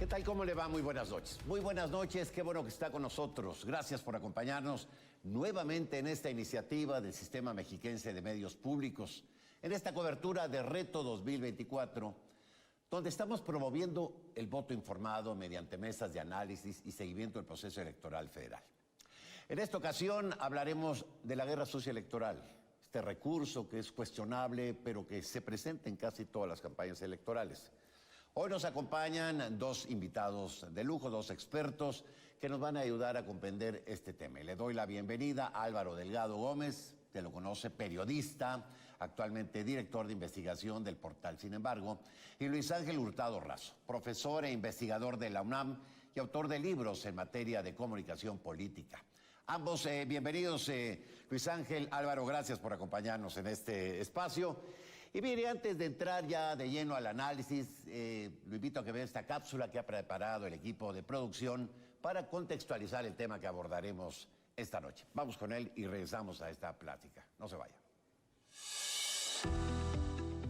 ¿Qué tal? ¿Cómo le va? Muy buenas noches. Muy buenas noches, qué bueno que está con nosotros. Gracias por acompañarnos nuevamente en esta iniciativa del Sistema Mexiquense de Medios Públicos, en esta cobertura de Reto 2024, donde estamos promoviendo el voto informado mediante mesas de análisis y seguimiento del proceso electoral federal. En esta ocasión hablaremos de la guerra sucia electoral, este recurso que es cuestionable, pero que se presenta en casi todas las campañas electorales. Hoy nos acompañan dos invitados de lujo, dos expertos que nos van a ayudar a comprender este tema. Y le doy la bienvenida a Álvaro Delgado Gómez, que lo conoce, periodista, actualmente director de investigación del portal Sin Embargo, y Luis Ángel Hurtado Razo, profesor e investigador de la UNAM y autor de libros en materia de comunicación política. Ambos bienvenidos, Luis Ángel, Álvaro, gracias por acompañarnos en este espacio. Y mire, antes de entrar ya de lleno al análisis, lo invito a que vea esta cápsula que ha preparado el equipo de producción para contextualizar el tema que abordaremos esta noche. Vamos con él y regresamos a esta plática. No se vaya.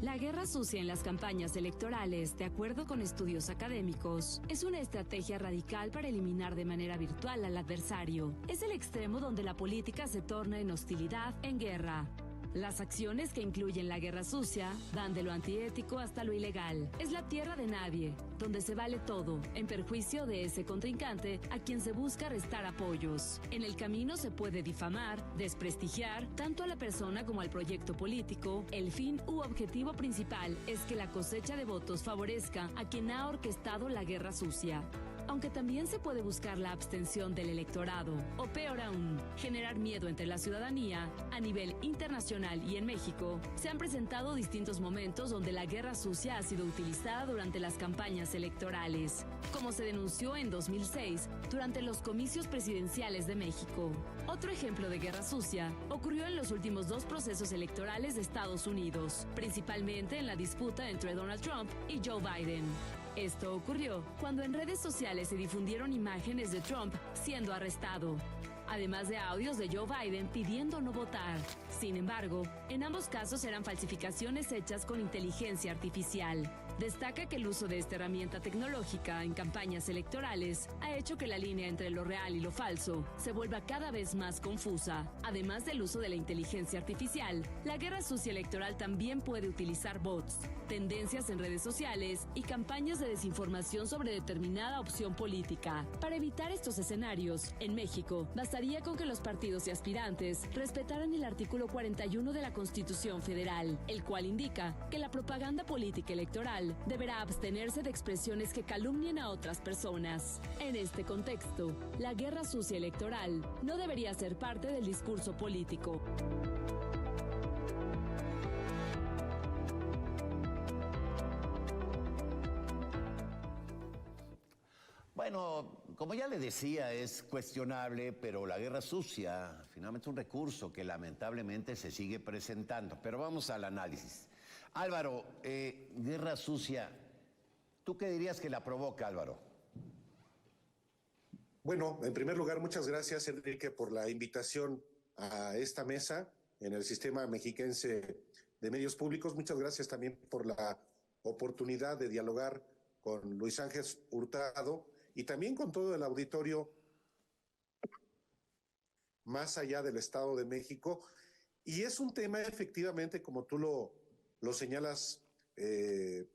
La guerra sucia en las campañas electorales, de acuerdo con estudios académicos, es una estrategia radical para eliminar de manera virtual al adversario. Es el extremo donde la política se torna en hostilidad, en guerra. Las acciones que incluyen la guerra sucia van de lo antiético hasta lo ilegal. Es la tierra de nadie, donde se vale todo, en perjuicio de ese contrincante a quien se busca restar apoyos. En el camino se puede difamar, desprestigiar, tanto a la persona como al proyecto político. El fin u objetivo principal es que la cosecha de votos favorezca a quien ha orquestado la guerra sucia. Aunque también se puede buscar la abstención del electorado, o peor aún, generar miedo entre la ciudadanía, a nivel internacional y en México, se han presentado distintos momentos donde la guerra sucia ha sido utilizada durante las campañas electorales, como se denunció en 2006 durante los comicios presidenciales de México. Otro ejemplo de guerra sucia ocurrió en los últimos dos procesos electorales de Estados Unidos, principalmente en la disputa entre Donald Trump y Joe Biden. Esto ocurrió cuando en redes sociales se difundieron imágenes de Trump siendo arrestado, además de audios de Joe Biden pidiendo no votar. Sin embargo, en ambos casos eran falsificaciones hechas con inteligencia artificial. Destaca que el uso de esta herramienta tecnológica en campañas electorales ha hecho que la línea entre lo real y lo falso se vuelva cada vez más confusa. Además del uso de la inteligencia artificial, la guerra sucia electoral también puede utilizar bots, tendencias en redes sociales y campañas de desinformación sobre determinada opción política. Para evitar estos escenarios, en México, bastaría con que los partidos y aspirantes respetaran el artículo 41 de la Constitución Federal, el cual indica que la propaganda política electoral deberá abstenerse de expresiones que calumnien a otras personas. En este contexto, la guerra sucia electoral no debería ser parte del discurso político. Bueno, como ya le decía, es cuestionable, pero la guerra sucia finalmente es un recurso que lamentablemente se sigue presentando. Pero vamos al análisis. Álvaro, guerra sucia, ¿tú qué dirías que la provoca, Álvaro? Bueno, en primer lugar, muchas gracias, Enrique, por la invitación a esta mesa en el Sistema Mexiquense de Medios Públicos. Muchas gracias también por la oportunidad de dialogar con Luis Ángel Hurtado y también con todo el auditorio más allá del Estado de México. Y es un tema, efectivamente, como tú lo señalas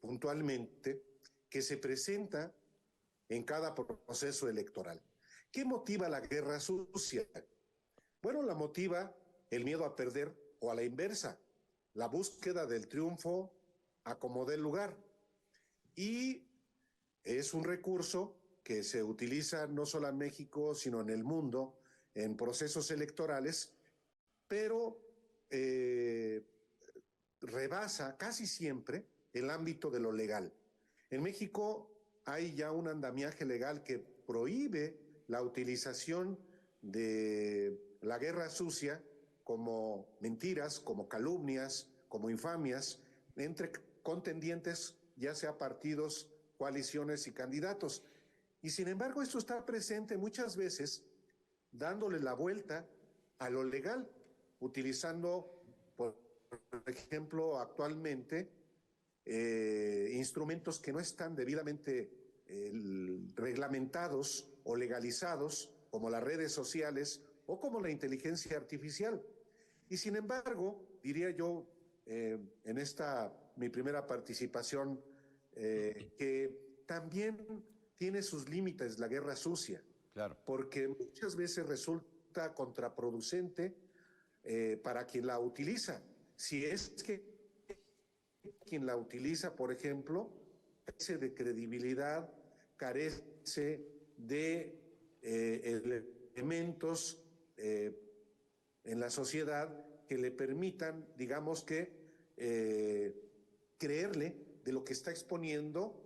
puntualmente, que se presenta en cada proceso electoral. ¿Qué motiva la guerra sucia? Bueno, la motiva el miedo a perder o a la inversa, la búsqueda del triunfo a como dé lugar. Y es un recurso que se utiliza no solo en México, sino en el mundo, en procesos electorales, pero rebasa casi siempre el ámbito de lo legal. En México hay ya un andamiaje legal que prohíbe la utilización de la guerra sucia como mentiras, como calumnias, como infamias entre contendientes, ya sea partidos, coaliciones y candidatos. Y sin embargo, esto está presente muchas veces dándole la vuelta a lo legal, utilizando, por ejemplo, actualmente instrumentos que no están debidamente reglamentados o legalizados, como las redes sociales o como la inteligencia artificial. Y sin embargo, diría yo, en esta mi primera participación, que también tiene sus límites la guerra sucia, Claro. porque muchas veces resulta contraproducente para quien la utiliza. Si es que quien la utiliza, por ejemplo, carece de credibilidad, carece de elementos en la sociedad que le permitan, digamos que, creerle de lo que está exponiendo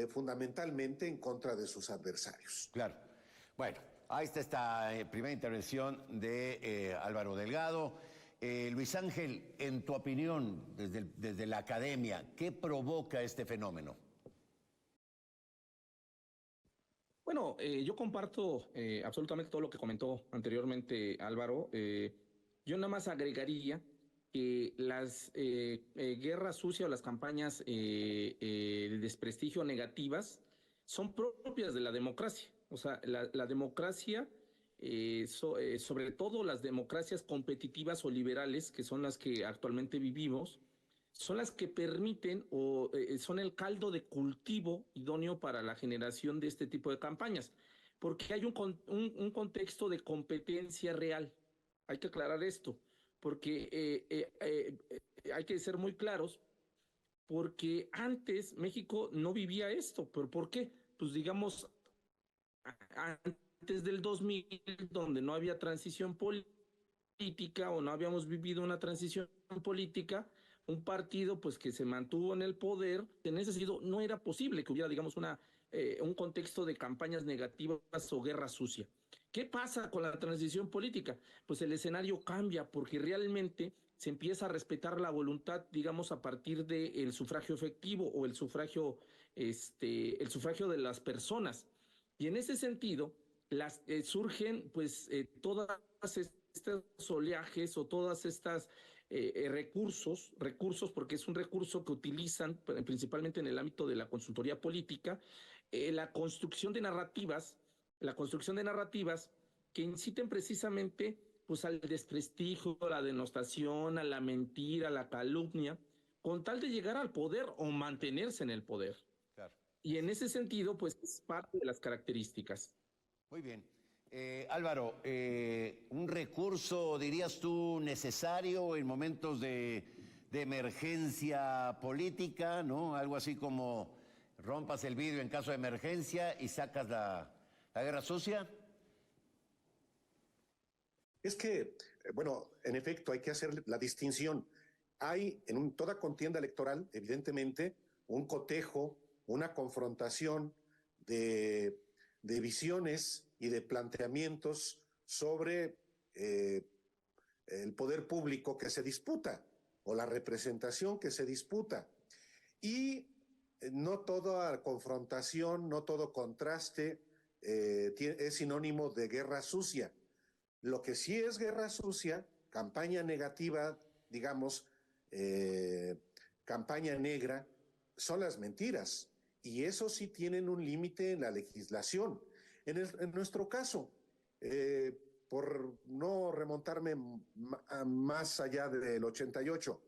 fundamentalmente en contra de sus adversarios. Claro. Bueno, ahí está esta primera intervención de Álvaro Delgado. Luis Ángel, en tu opinión, desde la academia, ¿qué provoca este fenómeno? Bueno, yo comparto absolutamente todo lo que comentó anteriormente Álvaro. Yo nada más agregaría que las guerras sucias o las campañas de desprestigio negativas son propias de la democracia. O sea, la democracia, sobre todo las democracias competitivas o liberales, que son las que actualmente vivimos, son las que permiten o son el caldo de cultivo idóneo para la generación de este tipo de campañas, porque hay un contexto de competencia real. Hay que aclarar esto, porque hay que ser muy claros, porque antes México no vivía esto. ¿Pero por qué? Pues digamos, antes del 2000, donde no había transición política o no habíamos vivido una transición política, un partido pues que se mantuvo en el poder, en ese sentido no era posible que hubiera, digamos, un contexto de campañas negativas o guerra sucia. ¿Qué pasa con la transición política? Pues el escenario cambia porque realmente se empieza a respetar la voluntad, digamos, a partir del sufragio efectivo o el sufragio de las personas. Y en ese sentido, surgen pues todas estos oleajes o todas estas recursos, porque es un recurso que utilizan principalmente en el ámbito de la consultoría política, la construcción de narrativas que inciten precisamente pues al desprestigio, a la denostación, a la mentira, a la calumnia, con tal de llegar al poder o mantenerse en el poder. Claro. Y en ese sentido, pues es parte de las características. Muy bien. Álvaro, un recurso, dirías tú, necesario en momentos de emergencia política, ¿no? Algo así como rompas el vidrio en caso de emergencia y sacas la guerra sucia. Es que, bueno, en efecto, hay que hacer la distinción. Hay en toda contienda electoral, evidentemente, un cotejo, una confrontación de visiones y de planteamientos sobre el poder público que se disputa o la representación que se disputa. Y no toda confrontación, no todo contraste es sinónimo de guerra sucia. Lo que sí es guerra sucia, campaña negativa, digamos, campaña negra, son las mentiras. Y eso sí tienen un límite en la legislación. En nuestro caso, por no remontarme más allá del 88,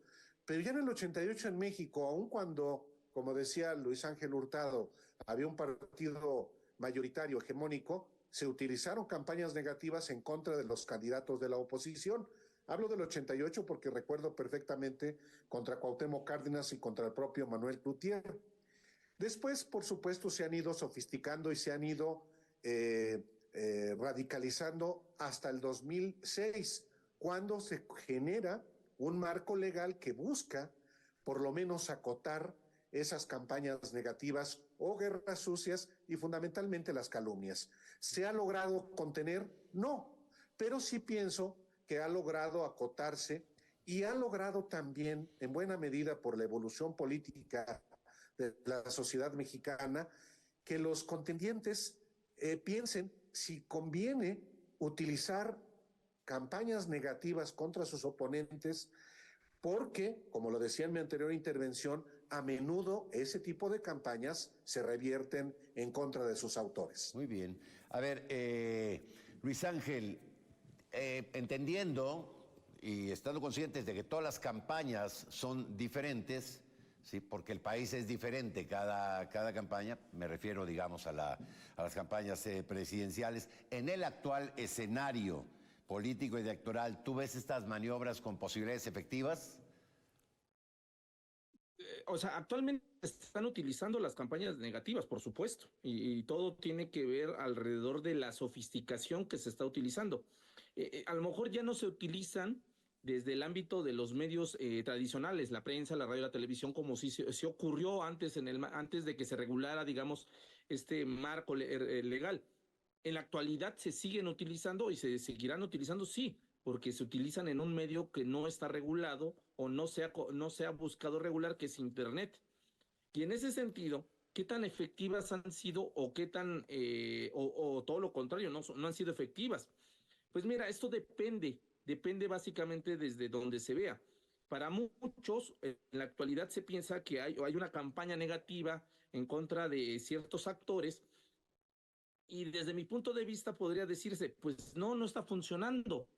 pero ya en el 88 en México, aun cuando, como decía Luis Ángel Hurtado, había un partido mayoritario hegemónico, se utilizaron campañas negativas en contra de los candidatos de la oposición. Hablo del 88 porque recuerdo perfectamente contra Cuauhtémoc Cárdenas y contra el propio Manuel Cloutier. Después, por supuesto, se han ido sofisticando y se han ido radicalizando hasta el 2006, cuando se genera un marco legal que busca por lo menos acotar esas campañas negativas o guerras sucias y fundamentalmente las calumnias. ¿Se ha logrado contener? No, pero sí pienso que ha logrado acotarse y ha logrado también, en buena medida por la evolución política de la sociedad mexicana, que los contendientes piensen si conviene utilizar campañas negativas contra sus oponentes porque, como lo decía en mi anterior intervención, a menudo ese tipo de campañas se revierten en contra de sus autores. Muy bien. A ver, Luis Ángel, entendiendo y estando conscientes de que todas las campañas son diferentes, ¿sí? Porque el país es diferente cada campaña, me refiero, digamos, a las campañas presidenciales. En el actual escenario político y electoral, ¿tú ves estas maniobras con posibilidades efectivas? O sea, actualmente están utilizando las campañas negativas, por supuesto, y todo tiene que ver alrededor de la sofisticación que se está utilizando. A lo mejor ya no se utilizan desde el ámbito de los medios tradicionales, la prensa, la radio, la televisión, como si se ocurrió antes, antes de que se regulara, digamos, este marco legal. En la actualidad se siguen utilizando y se seguirán utilizando, sí, porque se utilizan en un medio que no está regulado o no se ha buscado regular, que es Internet. Y en ese sentido, ¿qué tan efectivas han sido o qué tan, o todo lo contrario, no han sido efectivas? Pues mira, esto depende básicamente desde donde se vea. Para muchos, en la actualidad se piensa que hay una campaña negativa en contra de ciertos actores, y desde mi punto de vista podría decirse, pues no está funcionando.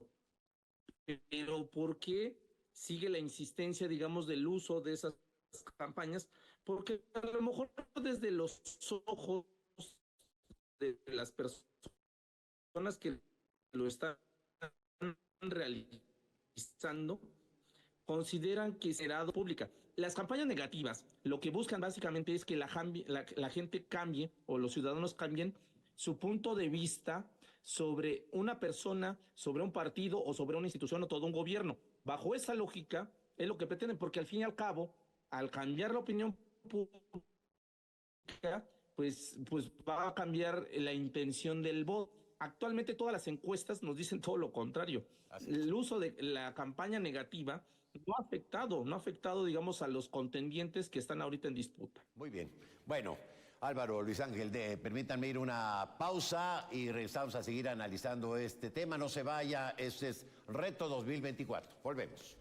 Pero ¿por qué sigue la insistencia, digamos, del uso de esas campañas? Porque a lo mejor desde los ojos de las personas que lo están realizando, consideran que será pública. Las campañas negativas lo que buscan básicamente es que la gente cambie, o los ciudadanos cambien su punto de vista sobre una persona, sobre un partido o sobre una institución o todo un gobierno. Bajo esa lógica es lo que pretenden, porque al fin y al cabo, al cambiar la opinión pública, pues va a cambiar la intención del voto. Actualmente todas las encuestas nos dicen todo lo contrario. El uso de la campaña negativa no ha afectado, digamos, a los contendientes que están ahorita en disputa. Muy bien. Bueno, Álvaro, Luis Ángel, permítanme ir una pausa y regresamos a seguir analizando este tema. No se vaya, este es Reto 2024. Volvemos.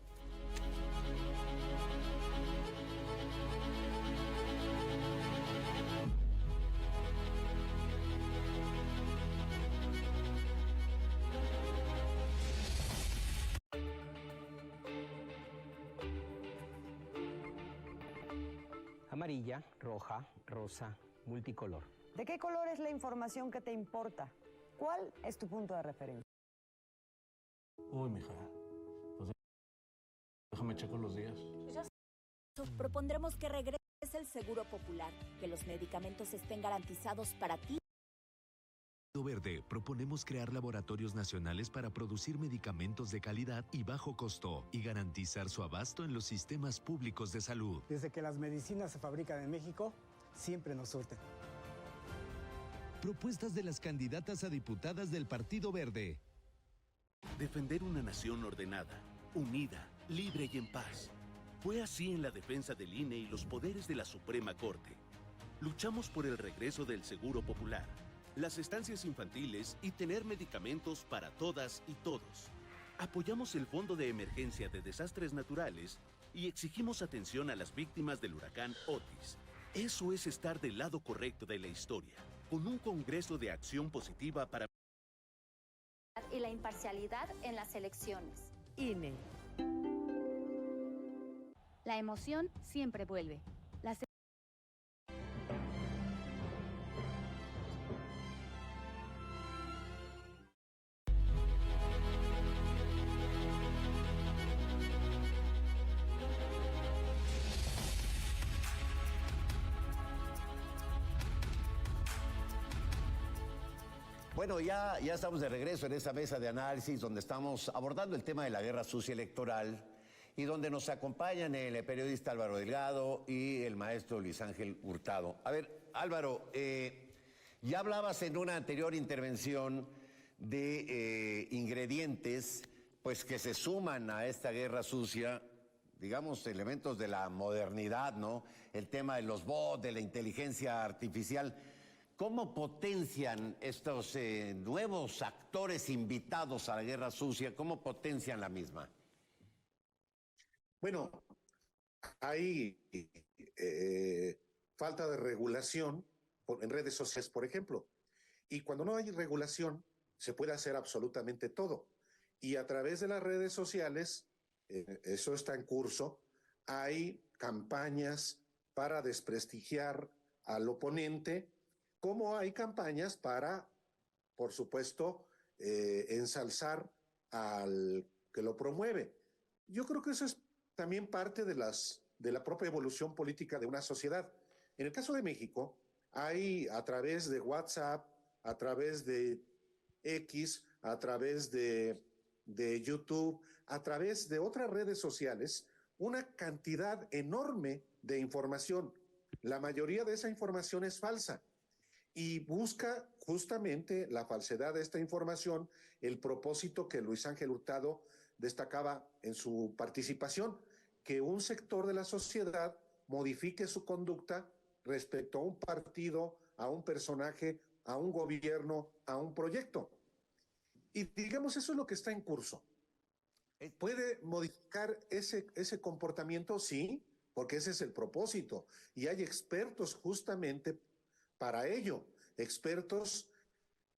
Amarilla, roja, rosa, multicolor. ¿De qué color es la información que te importa? ¿Cuál es tu punto de referencia? Uy, mija, pues déjame checar los días. Propondremos que regrese el Seguro Popular, que los medicamentos estén garantizados para ti. Verde, proponemos crear laboratorios nacionales para producir medicamentos de calidad y bajo costo y garantizar su abasto en los sistemas públicos de salud. Desde que las medicinas se fabrican en México, siempre nos surten. Propuestas de las candidatas a diputadas del Partido Verde. Defender una nación ordenada, unida, libre y en paz. Fue así en la defensa del INE y los poderes de la Suprema Corte. Luchamos por el regreso del Seguro Popular, las estancias infantiles y tener medicamentos para todas y todos. Apoyamos el Fondo de Emergencia de Desastres Naturales y exigimos atención a las víctimas del huracán Otis. Eso es estar del lado correcto de la historia, con un Congreso de acción positiva para... Y la imparcialidad en las elecciones. INE. La emoción siempre vuelve. Bueno, ya estamos de regreso en esa mesa de análisis donde estamos abordando el tema de la guerra sucia electoral y donde nos acompañan el periodista Álvaro Delgado y el maestro Luis Ángel Hurtado. A ver, Álvaro, ya hablabas en una anterior intervención de ingredientes pues que se suman a esta guerra sucia, digamos, elementos de la modernidad, ¿no? El tema de los bots, de la inteligencia artificial. ¿Cómo potencian estos nuevos actores invitados a la guerra sucia? ¿Cómo potencian la misma? Bueno, hay falta de regulación en redes sociales, por ejemplo. Y cuando no hay regulación, se puede hacer absolutamente todo. Y a través de las redes sociales, eso está en curso, hay campañas para desprestigiar al oponente, como hay campañas para, por supuesto, ensalzar al que lo promueve. Yo creo que eso es también parte de la propia evolución política de una sociedad. En el caso de México, hay a través de WhatsApp, a través de X, a través de YouTube, a través de otras redes sociales, una cantidad enorme de información. La mayoría de esa información es falsa y busca justamente la falsedad de esta información, el propósito que Luis Ángel Hurtado destacaba en su participación, que un sector de la sociedad modifique su conducta respecto a un partido, a un personaje, a un gobierno, a un proyecto. Y digamos, eso es lo que está en curso. ¿Puede modificar ese comportamiento? Sí, porque ese es el propósito. Y hay expertos justamente para ello, expertos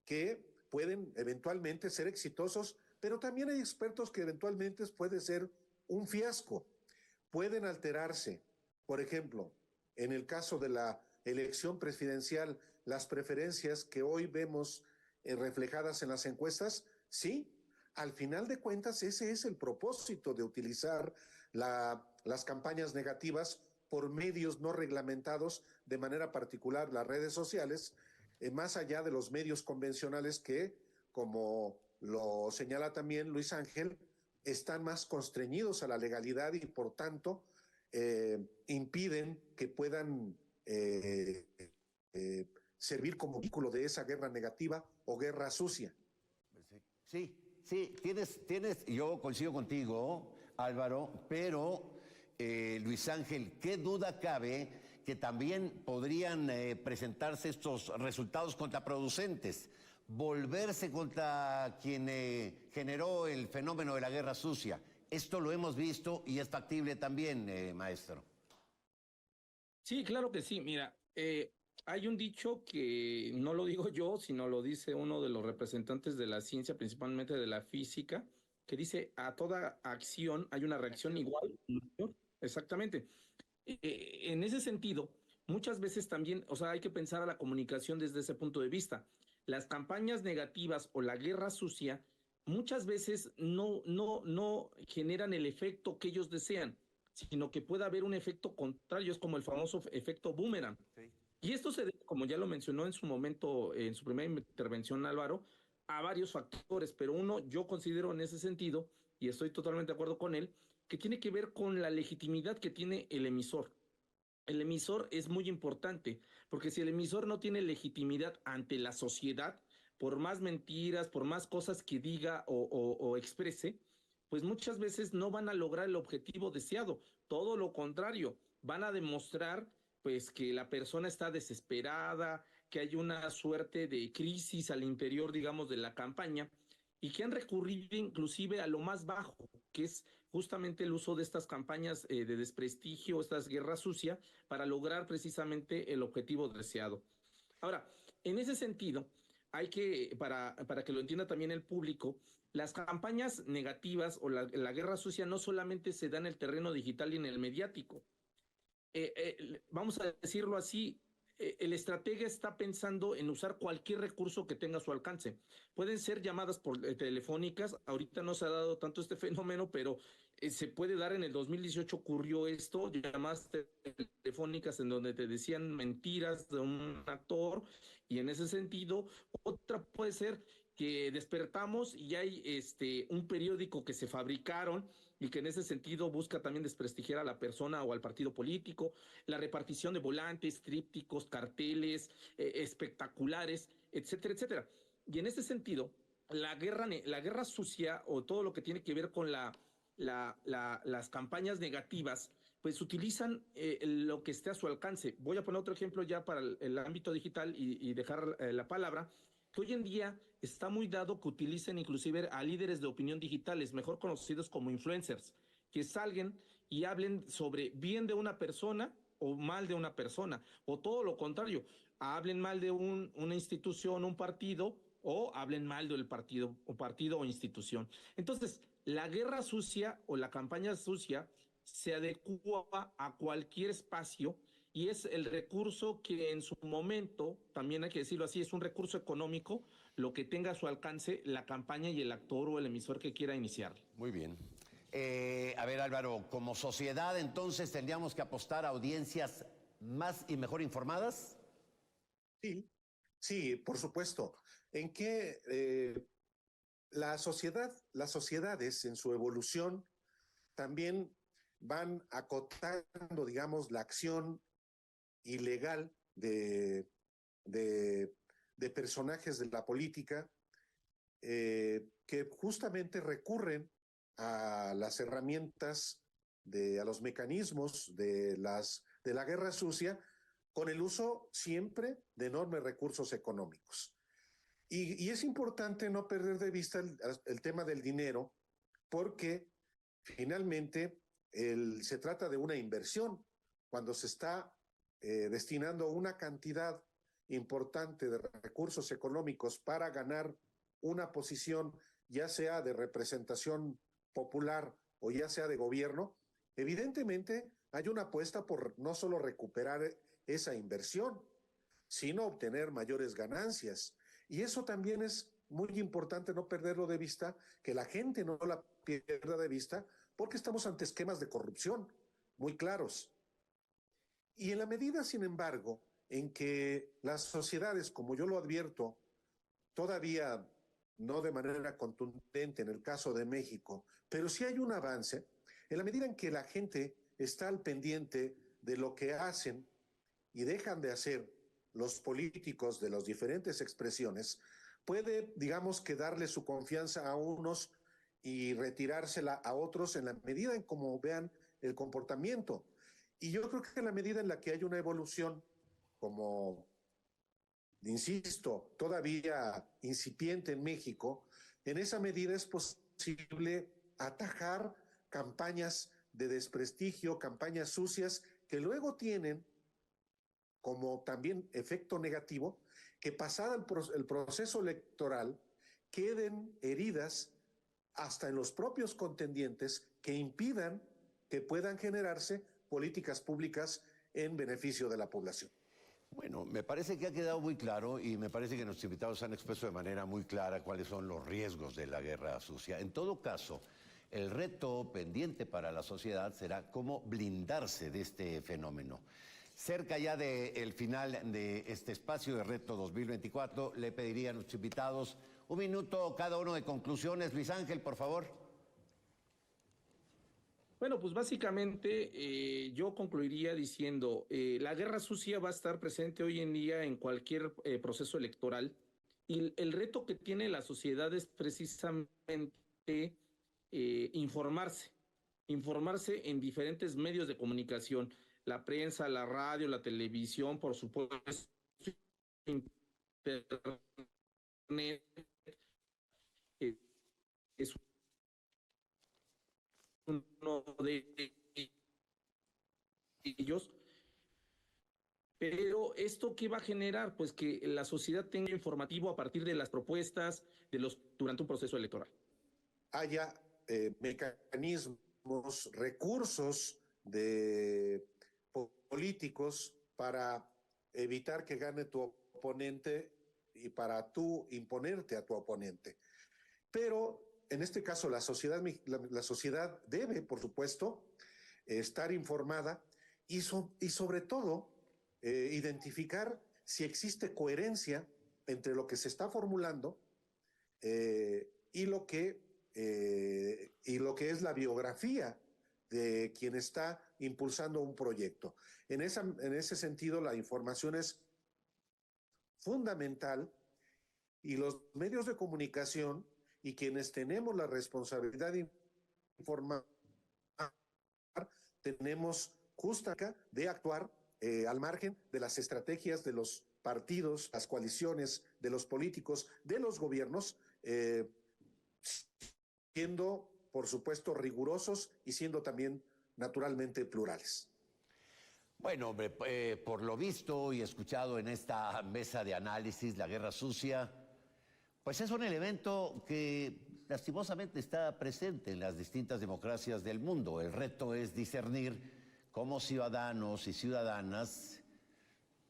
que pueden eventualmente ser exitosos, pero también hay expertos que eventualmente puede ser un fiasco. Pueden alterarse. Por ejemplo, en el caso de la elección presidencial, las preferencias que hoy vemos reflejadas en las encuestas, sí, al final de cuentas ese es el propósito de utilizar las campañas negativas por medios no reglamentados, de manera particular las redes sociales, más allá de los medios convencionales que, como lo señala también Luis Ángel, están más constreñidos a la legalidad y por tanto impiden que puedan servir como vehículo de esa guerra negativa o guerra sucia. Sí, sí, yo coincido contigo, Álvaro, pero Luis Ángel, ¿qué duda cabe que también podrían presentarse estos resultados contraproducentes? Volverse contra quien generó el fenómeno de la guerra sucia. Esto lo hemos visto y es factible también, maestro. Sí, claro que sí. Mira, hay un dicho que no lo digo yo, sino lo dice uno de los representantes de la ciencia, principalmente de la física, que dice, a toda acción hay una reacción igual. Exactamente. En ese sentido, muchas veces también, o sea, hay que pensar a la comunicación desde ese punto de vista. Las campañas negativas o la guerra sucia muchas veces no generan el efecto que ellos desean, sino que puede haber un efecto contrario, es como el famoso efecto boomerang. Sí. Y esto se debe, como ya lo mencionó en su momento, en su primera intervención, Álvaro, a varios factores, pero uno yo considero en ese sentido, y estoy totalmente de acuerdo con él, que tiene que ver con la legitimidad que tiene el emisor. El emisor es muy importante, porque si el emisor no tiene legitimidad ante la sociedad, por más mentiras, por más cosas que diga o exprese, pues muchas veces no van a lograr el objetivo deseado. Todo lo contrario, van a demostrar pues que la persona está desesperada, que hay una suerte de crisis al interior, digamos, de la campaña, y que han recurrido inclusive a lo más bajo, que es justamente el uso de estas campañas de desprestigio, estas guerras sucias, para lograr precisamente el objetivo deseado. Ahora, en ese sentido, hay que, para que lo entienda también el público, las campañas negativas o la guerra sucia no solamente se da en el terreno digital y en el mediático. Vamos a decirlo así, el estratega está pensando en usar cualquier recurso que tenga a su alcance. Pueden ser llamadas telefónicas, ahorita no se ha dado tanto este fenómeno, pero se puede dar. En el 2018 ocurrió esto, llamadas telefónicas en donde te decían mentiras de un actor, y en ese sentido, otra puede ser que despertamos y hay un periódico que se fabricaron y que en ese sentido busca también desprestigiar a la persona o al partido político, la repartición de volantes, trípticos, carteles, espectaculares, etcétera, etcétera. Y en ese sentido, la guerra sucia o todo lo que tiene que ver con las campañas negativas, pues utilizan lo que esté a su alcance. Voy a poner otro ejemplo ya para el ámbito digital y dejar la palabra, que hoy en día está muy dado que utilicen inclusive a líderes de opinión digitales, mejor conocidos como influencers, que salgan y hablen sobre bien de una persona o mal de una persona, o todo lo contrario, hablen mal de una institución, un partido, o hablen mal del partido o institución. Entonces, la guerra sucia o la campaña sucia se adecua a cualquier espacio y es el recurso que en su momento, también hay que decirlo así, es un recurso económico, lo que tenga a su alcance la campaña y el actor o el emisor que quiera iniciar. Muy bien. A ver, Álvaro, como sociedad, entonces, ¿tendríamos que apostar a audiencias más y mejor informadas? Sí, por supuesto. En que las sociedades en su evolución también van acotando, digamos, la acción ilegal de personajes de la política que justamente recurren a las herramientas, a los mecanismos de la guerra sucia, con el uso siempre de enormes recursos económicos. Y es importante no perder de vista el tema del dinero, porque finalmente se trata de una inversión. Cuando se está destinando una cantidad importante de recursos económicos para ganar una posición, ya sea de representación popular o ya sea de gobierno, evidentemente hay una apuesta por no solo recuperar esa inversión, sino obtener mayores ganancias. Y eso también es muy importante no perderlo de vista, que la gente no la pierda de vista, porque estamos ante esquemas de corrupción muy claros. Y en la medida, sin embargo, en que las sociedades, como yo lo advierto, todavía no de manera contundente en el caso de México, pero sí hay un avance, en la medida en que la gente está al pendiente de lo que hacen y dejan de hacer los políticos de las diferentes expresiones, puede, digamos, que darle su confianza a unos y retirársela a otros en la medida en cómo vean el comportamiento. Y yo creo que en la medida en la que hay una evolución, como insisto, todavía incipiente en México, en esa medida es posible atajar campañas de desprestigio, campañas sucias, que luego tienen como también efecto negativo, que pasado el proceso electoral queden heridas hasta en los propios contendientes que impidan que puedan generarse políticas públicas en beneficio de la población. Bueno, me parece que ha quedado muy claro y me parece que nuestros invitados han expuesto de manera muy clara cuáles son los riesgos de la guerra sucia. En todo caso, el reto pendiente para la sociedad será cómo blindarse de este fenómeno. Cerca ya del final de este espacio de Reto 2024, le pediría a nuestros invitados un minuto cada uno de conclusiones. Luis Ángel, por favor. Bueno, pues básicamente yo concluiría diciendo, la guerra sucia va a estar presente hoy en día en cualquier proceso electoral y el reto que tiene la sociedad es precisamente informarse en diferentes medios de comunicación, la prensa, la radio, la televisión, por supuesto, internet, es uno de ellos, pero ¿esto qué va a generar? Pues que la sociedad tenga informativo a partir de las propuestas durante un proceso electoral. Haya mecanismos, recursos de políticos para evitar que gane tu oponente y para tú imponerte a tu oponente. Pero en este caso la sociedad debe, por supuesto, estar informada y sobre todo identificar si existe coherencia entre lo que se está formulando y lo que es la biografía de quien está impulsando un proyecto. En ese sentido, la información es fundamental y los medios de comunicación y quienes tenemos la responsabilidad de informar, tenemos justa de actuar al margen de las estrategias de los partidos, las coaliciones, de los políticos, de los gobiernos, siendo por supuesto, rigurosos y siendo también naturalmente plurales. Bueno, hombre, por lo visto y escuchado en esta mesa de análisis, la guerra sucia, pues es un elemento que lastimosamente está presente en las distintas democracias del mundo. El reto es discernir cómo ciudadanos y ciudadanas,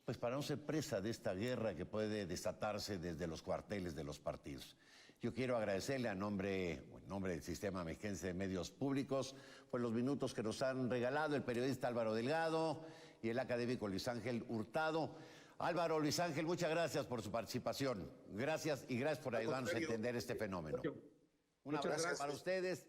pues para no ser presa de esta guerra que puede desatarse desde los cuarteles de los partidos. Yo quiero agradecerle en nombre del Sistema Mexiquense de Medios Públicos, pues los minutos que nos han regalado el periodista Álvaro Delgado y el académico Luis Ángel Hurtado. Álvaro, Luis Ángel, muchas gracias por su participación. Gracias y gracias por ayudarnos a entender este fenómeno. Un abrazo para ustedes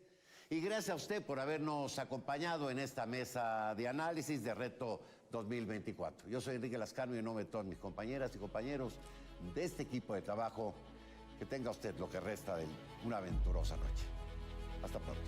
y gracias a usted por habernos acompañado en esta mesa de análisis de Reto 2024. Yo soy Enrique Lascano y en nombre de todas mis compañeras y compañeros de este equipo de trabajo, que tenga usted lo que resta de una aventurosa noche. Hasta pronto.